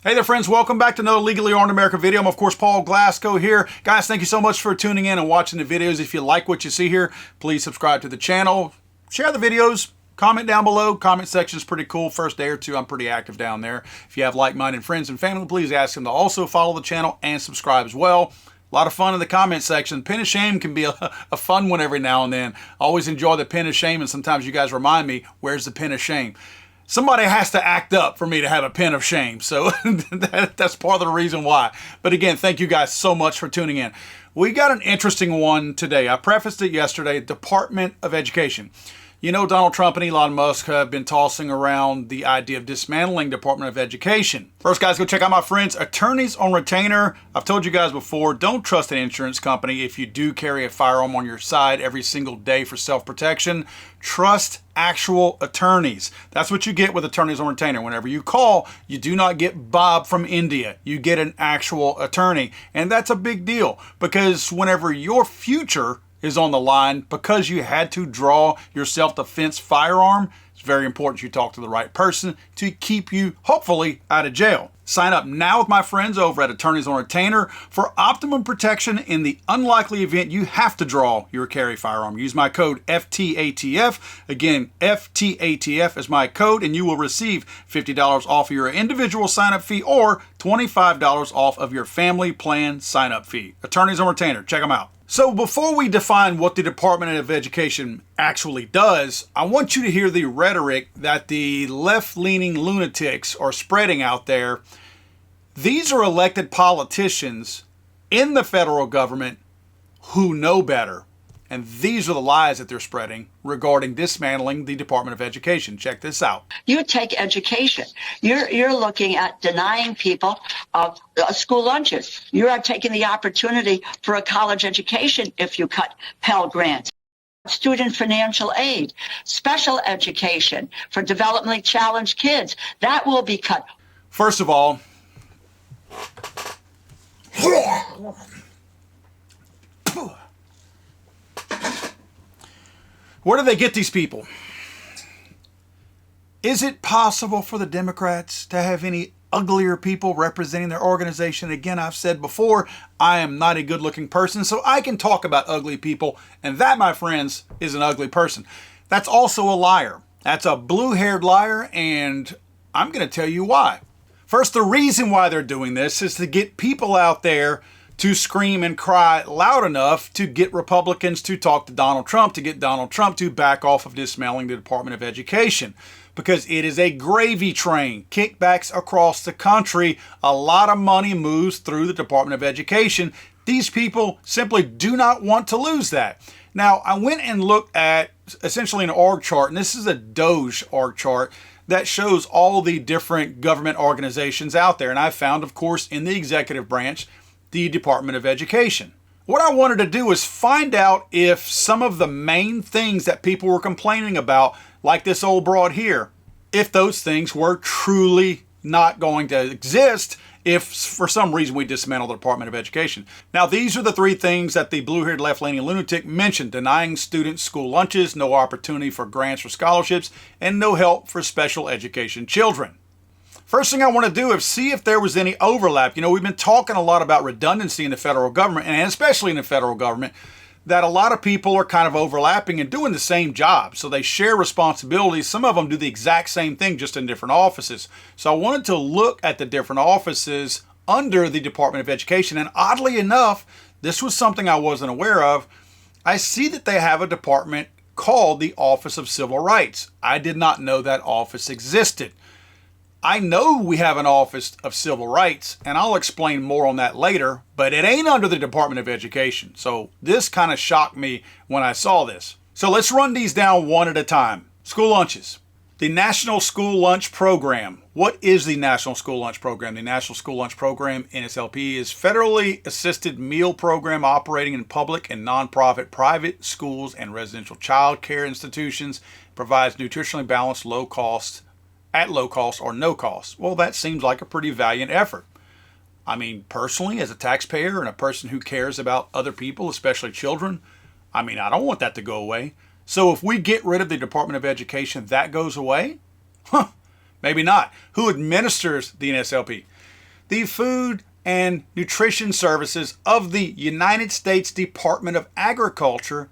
Hey there, friends. Welcome back to another Legally Armed America video. I'm, of course, Paul Glasgow here. Guys, thank you so much for tuning in and watching the videos. If you like what you see here, please subscribe to the channel. Share the videos. Comment down below. Comment section is pretty cool. First day or two, I'm pretty active down there. If you have like-minded friends and family, please ask them to also follow the channel and subscribe as well. A lot of fun in the comment section. Pin of shame can be a fun one every now and then. I always enjoy the pin of shame, and sometimes you guys remind me, where's the pin of shame? Somebody has to act up for me to have a pin of shame. So that's part of the reason why. But again, thank you guys so much for tuning in. We got an interesting one today. I prefaced it yesterday, Department of Education. You know, Donald Trump and Elon Musk have been tossing around the idea of dismantling Department of Education. First, guys, go check out my friends, Attorneys on Retainer. I've told you guys before, don't trust an insurance company if you do carry a firearm on your side every single day for self-protection. Trust actual attorneys. That's what you get with Attorneys on Retainer. Whenever you call, you do not get Bob from India. You get an actual attorney. And that's a big deal because whenever your future is on the line because you had to draw your self-defense firearm, it's very important you talk to the right person to keep you, hopefully, out of jail. Sign up now with my friends over at Attorneys on Retainer for optimum protection in the unlikely event you have to draw your carry firearm. Use my code FTATF. Again, FTATF is my code, and you will receive $50 off of your individual sign-up fee or $25 off of your family plan sign-up fee. Attorneys on Retainer, check them out. So before we define what the Department of Education actually does, I want you to hear the rhetoric that the left-leaning lunatics are spreading out there. These are elected politicians in the federal government who know better. And these are the lies that they're spreading regarding dismantling the Department of Education. Check this out. You take education. You're looking at denying people school lunches. You are taking the opportunity for a college education if you cut Pell Grants. Student financial aid, special education for developmentally challenged kids, that will be cut. First of all, where do they get these people? Is it possible for the Democrats to have any uglier people representing their organization? Again, I've said before, I am not a good-looking person, so I can talk about ugly people, and that, my friends, is an ugly person. That's also a liar. That's a blue-haired liar, and I'm going to tell you why. First, the reason why they're doing this is to get people out there to scream and cry loud enough to get Republicans to talk to Donald Trump, to get Donald Trump to back off of dismantling the Department of Education. Because it is a gravy train, kickbacks across the country. A lot of money moves through the Department of Education. These people simply do not want to lose that. Now, I went and looked at essentially an org chart, and this is a Doge org chart that shows all the different government organizations out there. And I found, of course, in the executive branch, the Department of Education. What I wanted to do was find out if some of the main things that people were complaining about, like this old broad here, if those things were truly not going to exist if for some reason we dismantle the Department of Education. Now, these are the three things that the blue-haired left-leaning lunatic mentioned: denying students school lunches, no opportunity for grants or scholarships, and no help for special education children. First thing I want to do is see if there was any overlap. You know, we've been talking a lot about redundancy in the federal government, and especially in the federal government, that a lot of people are kind of overlapping and doing the same job. So they share responsibilities. Some of them do the exact same thing, just in different offices. So I wanted to look at the different offices under the Department of Education, and oddly enough, this was something I wasn't aware of. I see that they have a department called the Office of Civil Rights. I did not know that office existed. I know we have an Office of Civil Rights, and I'll explain more on that later, but it ain't under the Department of Education. So this kind of shocked me when I saw this. So let's run these down one at a time. School lunches. The National School Lunch Program. What is the National School Lunch Program? The National School Lunch Program, NSLP, is federally assisted meal program operating in public and nonprofit private schools and residential child care institutions. Provides nutritionally balanced, at low cost or no cost. Well, that seems like a pretty valiant effort. I mean, personally, as a taxpayer and a person who cares about other people, especially children, I mean, I don't want that to go away. So if we get rid of the Department of Education, that goes away? Maybe not. Who administers the NSLP? The Food and Nutrition Services of the United States Department of Agriculture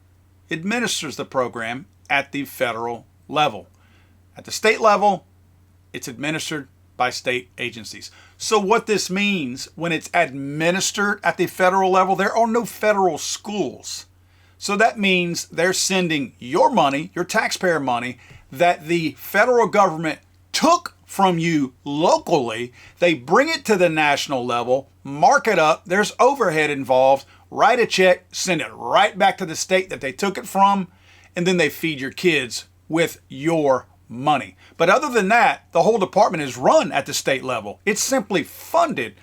administers the program at the federal level. At the state level, it's administered by state agencies. So what this means, when it's administered at the federal level, there are no federal schools. So that means they're sending your money, your taxpayer money, that the federal government took from you locally. They bring it to the national level, mark it up, there's overhead involved, write a check, send it right back to the state that they took it from, and then they feed your kids with your money. But other than that, the whole department is run at the state level. It's simply funded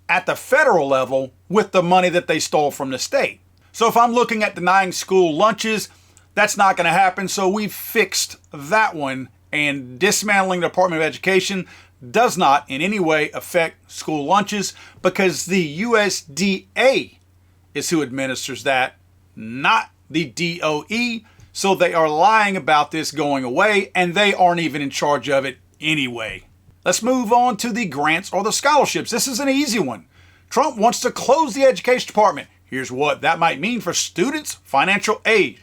at the federal level with the money that they stole from the state. So if I'm looking at denying school lunches, that's not going to happen. So we've fixed that one, and dismantling the Department of Education does not in any way affect school lunches, because the USDA is who administers that, not the DOE. So they are lying about this going away, and they aren't even in charge of it anyway. Let's move on to the grants or the scholarships. This is an easy one. Trump wants to close the education department. Here's what that might mean for students' financial aid.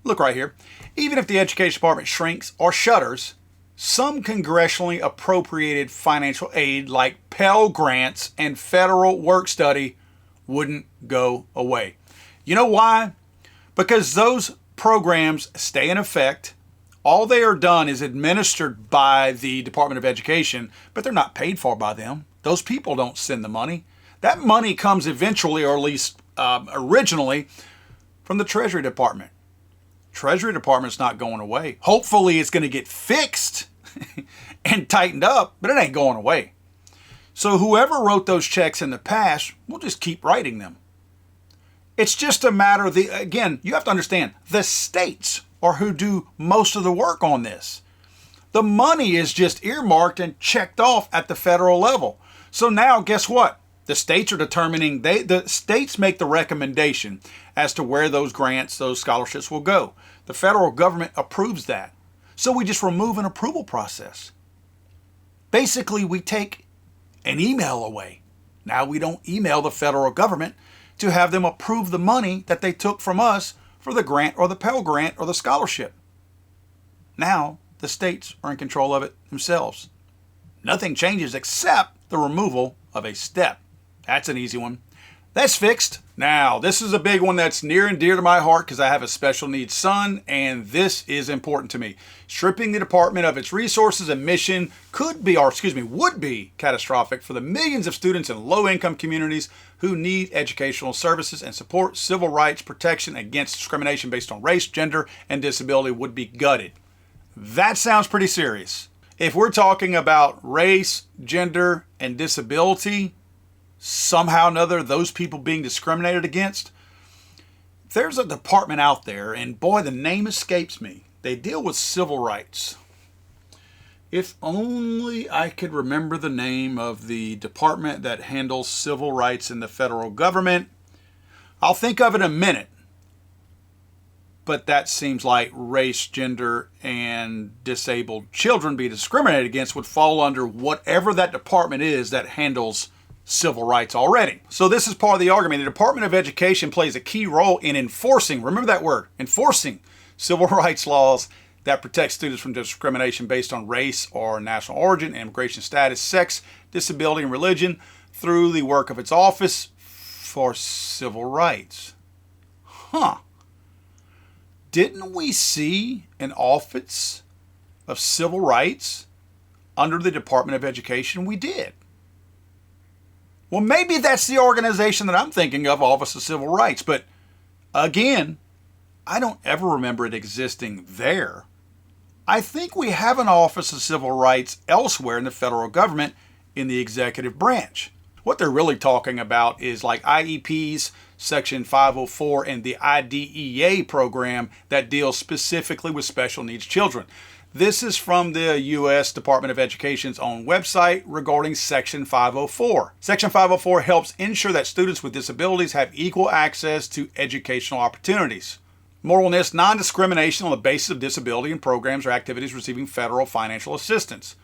Look right here. Even if the education department shrinks or shutters, some congressionally appropriated financial aid like Pell Grants and federal work study wouldn't go away. You know why? Because those programs stay in effect. All they are done is administered by the Department of Education, but they're not paid for by them. Those people don't send the money. That money comes eventually, or at least originally, from the Treasury Department. Treasury Department's not going away. Hopefully it's going to get fixed and tightened up, but it ain't going away. So whoever wrote those checks in the past, we'll just keep writing them. It's just a matter of again, you have to understand, the states are who do most of the work on this. The money is just earmarked and checked off at the federal level. So now guess what? The states are determining, the states make the recommendation as to where those grants, those scholarships will go. The federal government approves that. So we just remove an approval process. Basically, we take an email away. Now we don't email the federal government to have them approve the money that they took from us for the grant or the Pell Grant or the scholarship. Now the states are in control of it themselves. Nothing changes except the removal of a step. That's an easy one. That's fixed. Now, this is a big one that's near and dear to my heart because I have a special needs son, and this is important to me. Stripping the department of its resources and mission would be catastrophic for the millions of students in low-income communities who need educational services and support. Civil rights protection against discrimination based on race, gender, and disability would be gutted. That sounds pretty serious. If we're talking about race, gender, and disability, somehow or another, those people being discriminated against, there's a department out there, and boy, the name escapes me. They deal with civil rights. If only I could remember the name of the department that handles civil rights in the federal government. I'll think of it in a minute. But that seems like race, gender, and disabled children being discriminated against would fall under whatever that department is that handles civil rights already. So this is part of the argument. The Department of Education plays a key role in enforcing, remember that word, enforcing civil rights laws that protect students from discrimination based on race or national origin, immigration status, sex, disability, and religion through the work of its Office for Civil Rights. Didn't we see an Office of Civil Rights under the Department of Education? We did. Well, maybe that's the organization that I'm thinking of, Office of Civil Rights. But again, I don't ever remember it existing there. I think we have an Office of Civil Rights elsewhere in the federal government in the executive branch. What they're really talking about is like IEPs, Section 504, and the IDEA program that deals specifically with special needs children. This is from the U.S. Department of Education's own website regarding Section 504. Section 504 helps ensure that students with disabilities have equal access to educational opportunities. Moralness, non-discrimination on the basis of disability in programs or activities receiving federal financial assistance.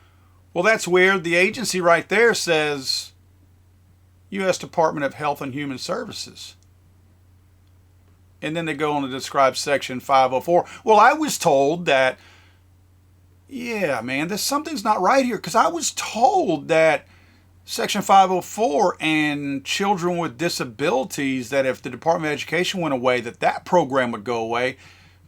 Well, that's weird. The agency right there says U.S. Department of Health and Human Services. And then they go on to describe Section 504. Well, I was told that, yeah, man, something's not right here, because I was told that Section 504 and children with disabilities, that if the Department of Education went away, that program would go away.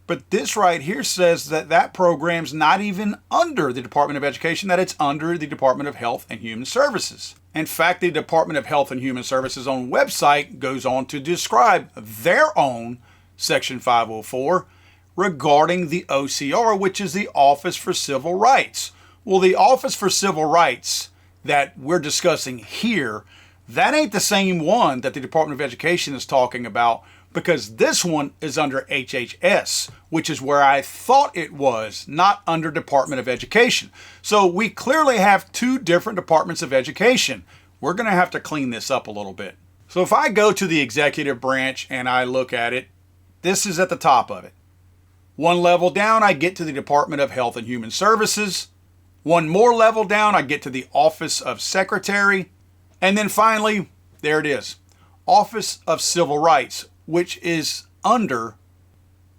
But this right here says that program's not even under the Department of Education, that it's under the Department of Health and Human Services. In fact, the Department of Health and Human Services own website goes on to describe their own Section 504 regarding the OCR, which is the Office for Civil Rights. Well, the Office for Civil Rights that we're discussing here, that ain't the same one that the Department of Education is talking about, because this one is under HHS, which is where I thought it was, not under Department of Education. So we clearly have two different departments of education. We're going to have to clean this up a little bit. So if I go to the executive branch and I look at it, this is at the top of it. One level down, I get to the Department of Health and Human Services. One more level down, I get to the Office of Secretary. And then finally, there it is, Office of Civil Rights, which is under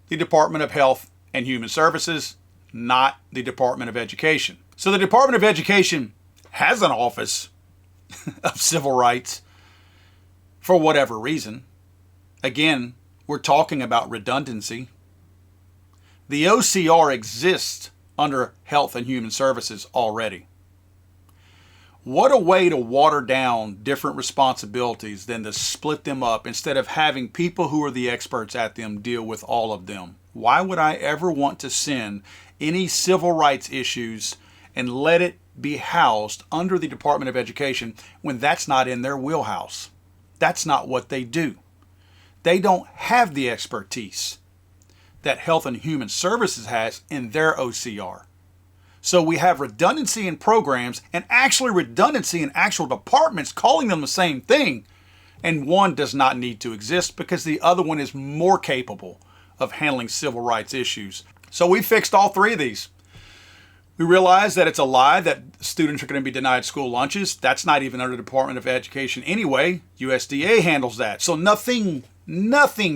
the Department of Health and Human Services, not the Department of Education. So the Department of Education has an Office of Civil Rights for whatever reason. Again, we're talking about redundancy. The OCR exists under Health and Human Services already. What a way to water down different responsibilities than to split them up instead of having people who are the experts at them deal with all of them. Why would I ever want to send any civil rights issues and let it be housed under the Department of Education when that's not in their wheelhouse? That's not what they do. They don't have the expertise that Health and Human Services has in their OCR. So we have redundancy in programs and actually redundancy in actual departments calling them the same thing. And one does not need to exist because the other one is more capable of handling civil rights issues. So we fixed all three of these. We realized that it's a lie that students are going to be denied school lunches. That's not even under the Department of Education anyway. USDA handles that. So nothing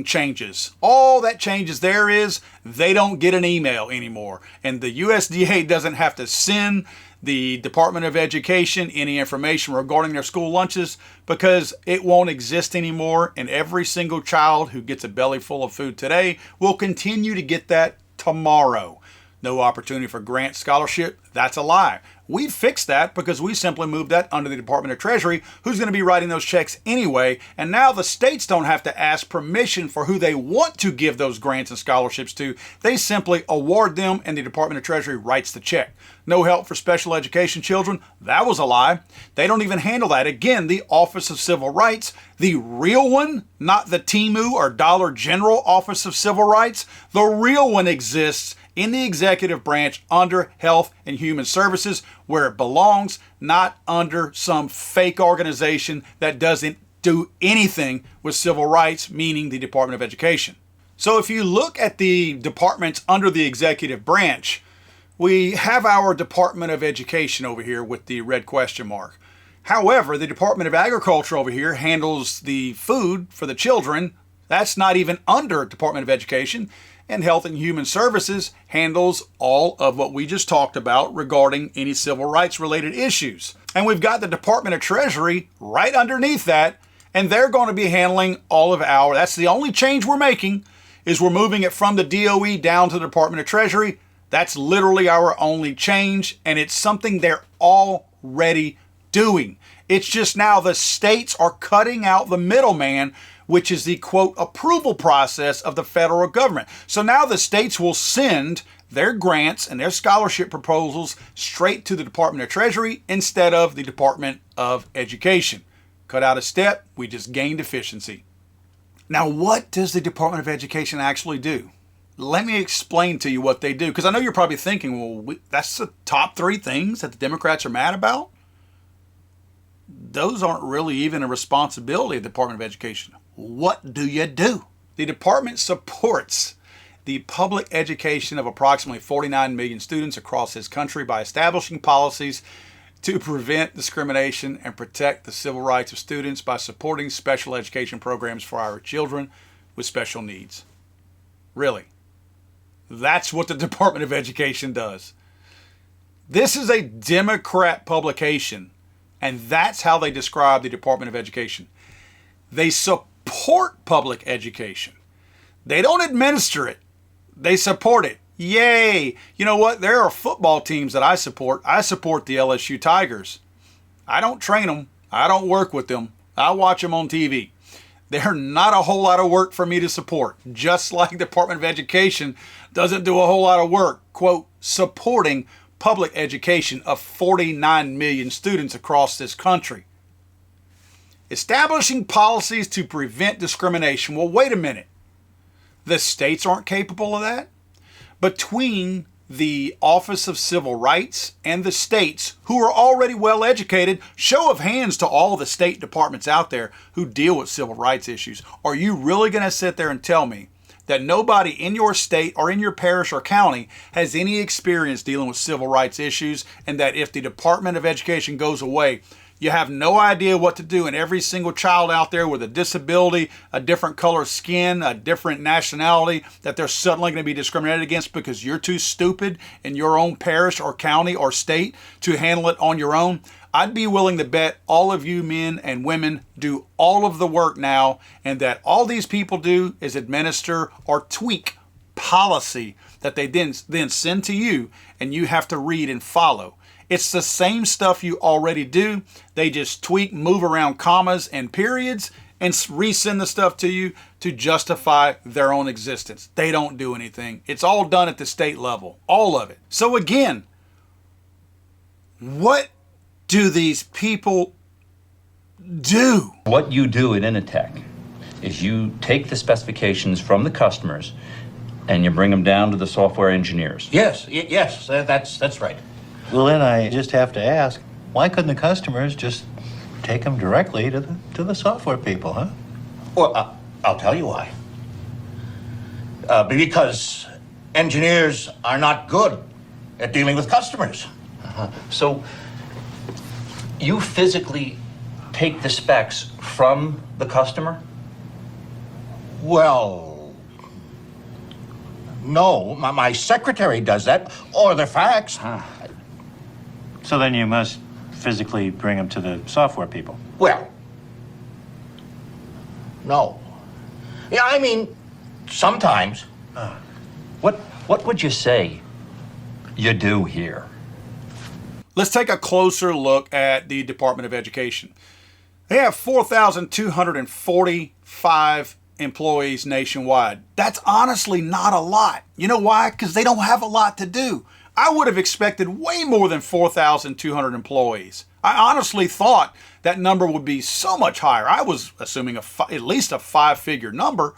changes. All that changes there is they don't get an email anymore. And the USDA doesn't have to send the Department of Education any information regarding their school lunches because it won't exist anymore. And every single child who gets a belly full of food today will continue to get that tomorrow. No opportunity for grant scholarship. That's a lie. We fixed that because we simply moved that under the Department of Treasury, who's going to be writing those checks anyway. And now the states don't have to ask permission for who they want to give those grants and scholarships to. They simply award them and the Department of Treasury writes the check. No help for special education children. That was a lie. They don't even handle that. Again, the Office of Civil Rights, the real one, not the Timu or Dollar General Office of Civil Rights. The real one exists in the executive branch under Health and Human Services, where it belongs, not under some fake organization that doesn't do anything with civil rights, meaning the Department of Education. So if you look at the departments under the executive branch, we have our Department of Education over here with the red question mark. However, the Department of Agriculture over here handles the food for the children. That's not even under Department of Education. And Health and Human Services handles all of what we just talked about regarding any civil rights related issues. And we've got the Department of Treasury right underneath that, and they're going to be handling all of that's the only change we're making, is we're moving it from the DOE down to the Department of Treasury. That's literally our only change, and it's something they're already doing. It's just now the states are cutting out the middleman, which is the quote approval process of the federal government. So now the states will send their grants and their scholarship proposals straight to the Department of Treasury instead of the Department of Education. Cut out a step, we just gained efficiency. Now, what does the Department of Education actually do? Let me explain to you what they do, because I know you're probably thinking, well, that's the top three things that the Democrats are mad about. Those aren't really even a responsibility of the Department of Education. What do you do? The department supports the public education of approximately 49 million students across this country by establishing policies to prevent discrimination and protect the civil rights of students by supporting special education programs for our children with special needs. Really. That's what the Department of Education does. This is a Democrat publication, and that's how they describe the Department of Education. They support public education. They don't administer it. They support it. Yay! You know what? There are football teams that I support. I support the LSU Tigers. I don't train them. I don't work with them. I watch them on TV. They're not a whole lot of work for me to support. Just like Department of Education doesn't do a whole lot of work, quote, supporting public education of 49 million students across this country. Establishing policies to prevent discrimination. Well, wait a minute. The states aren't capable of that? Between the Office of Civil Rights and the states, who are already well educated, show of hands to all the state departments out there who deal with civil rights issues, are you really going to sit there and tell me that nobody in your state or in your parish or county has any experience dealing with civil rights issues, and that if the Department of Education goes away, you have no idea what to do, and every single child out there with a disability, a different color skin, a different nationality, that they're suddenly going to be discriminated against because you're too stupid in your own parish or county or state to handle it on your own? I'd be willing to bet all of you men and women do all of the work now, and that all these people do is administer or tweak policy that they then send to you, and you have to read and follow. It's the same stuff you already do. They just tweak, move around commas and periods, and resend the stuff to you to justify their own existence. They don't do anything. It's all done at the state level. All of it. So again, what do these people do? What you do at Initech is you take the specifications from the customers and you bring them down to the software engineers. Yes, that's right. Well, then I just have to ask, why couldn't the customers just take them directly to the software people, huh? Well, I'll tell you why. Because engineers are not good at dealing with customers. So you physically take the specs from the customer? Well, no, my secretary does that, or the fax. So then you must physically bring them to the software people. Well, no. Yeah, I mean, sometimes. What would you say you do here? Let's take a closer look at the Department of Education. They have 4,245 employees nationwide. That's honestly not a lot. You know why? Because they don't have a lot to do. I would have expected way more than 4,200 employees. I honestly thought that number would be so much higher. I was assuming at least a five-figure number,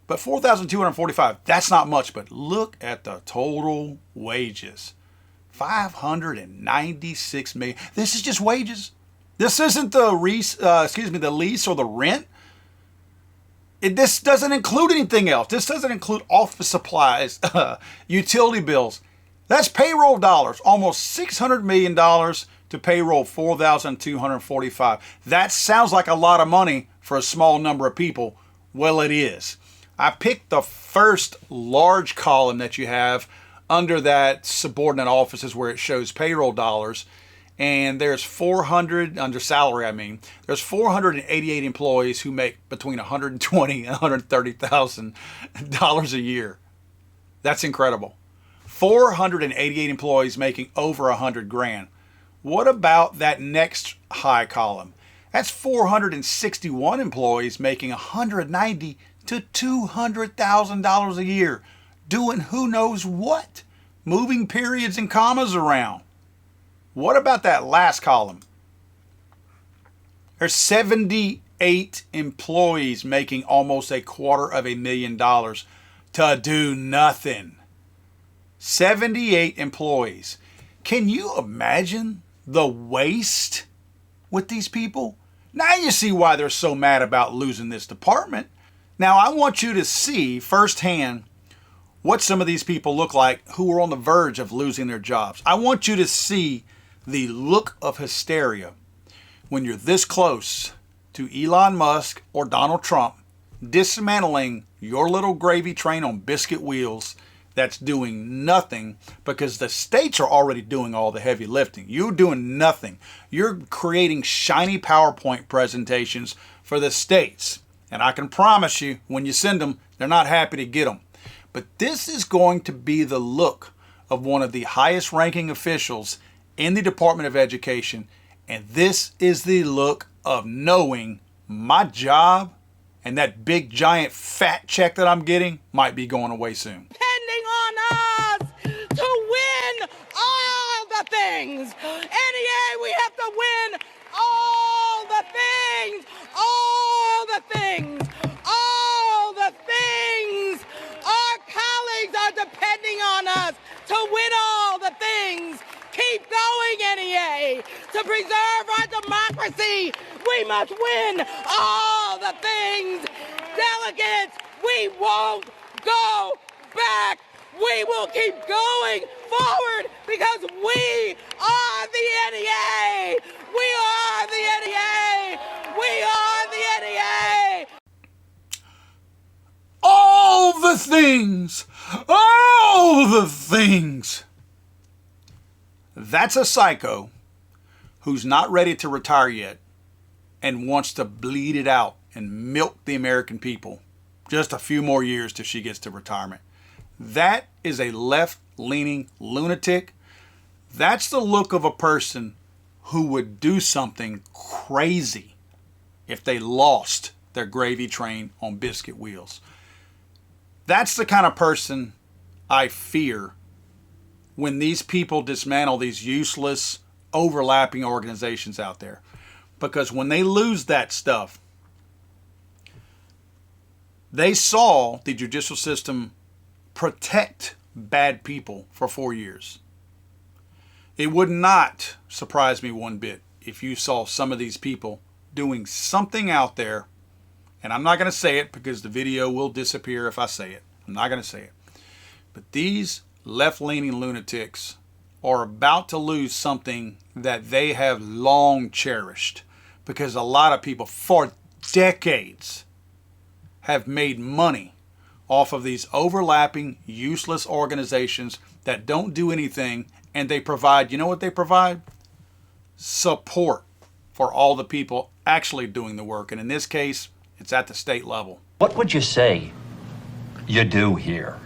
but 4,245, that's not much. But look at the total wages. 596 million. This is just wages. This isn't the lease or the rent. This doesn't include anything else. This doesn't include office supplies, utility bills. That's payroll dollars, almost $600 million to payroll 4,245. That sounds like a lot of money for a small number of people. Well, it is. I picked the first large column that you have under that subordinate offices where it shows payroll dollars. And there's 400, under salary I mean, there's 488 employees who make between $120,000 and $130,000 a year. That's incredible. 488 employees making over $100,000. What about that next high column? That's 461 employees making $190,000 to $200,000 a year, doing who knows what, moving periods and commas around. What about that last column? There's 78 employees making almost $250,000 to do nothing. 78 employees. Can you imagine the waste with these people? Now you see why they're so mad about losing this department. Now I want you to see firsthand what some of these people look like who are on the verge of losing their jobs. I want you to see the look of hysteria when you're this close to Elon Musk or Donald Trump dismantling your little gravy train on biscuit wheels that's doing nothing, because the states are already doing all the heavy lifting. You're doing nothing. You're creating shiny PowerPoint presentations for the states. And I can promise you, when you send them, they're not happy to get them. But this is going to be the look of one of the highest ranking officials in the Department of Education. And this is the look of knowing my job and that big giant fat check that I'm getting might be going away soon. Depending on us to win all the things. NEA, we have to win all the things. All the things. All the things. Our colleagues are depending on us to win all the things. Keep going, NEA. To preserve our democracy, we must win all the things. Delegates, we won't go back. We will keep going forward because we are the NEA. We are the NEA. We are the NEA. All the things. All the things. That's a psycho who's not ready to retire yet and wants to bleed it out and milk the American people just a few more years till she gets to retirement. That is a left-leaning lunatic. That's the look of a person who would do something crazy if they lost their gravy train on biscuit wheels. That's the kind of person I fear when these people dismantle these useless, overlapping organizations out there. Because when they lose that stuff, they saw the judicial system protect bad people for 4 years. It would not surprise me one bit if you saw some of these people doing something out there, and I'm not going to say it because the video will disappear if I say it. I'm not going to say it. But these left-leaning lunatics are about to lose something that they have long cherished, because a lot of people for decades have made money off of these overlapping, useless organizations that don't do anything, and they provide, you know what they provide? Support for all the people actually doing the work. And in this case, it's at the state level. What would you say you do here?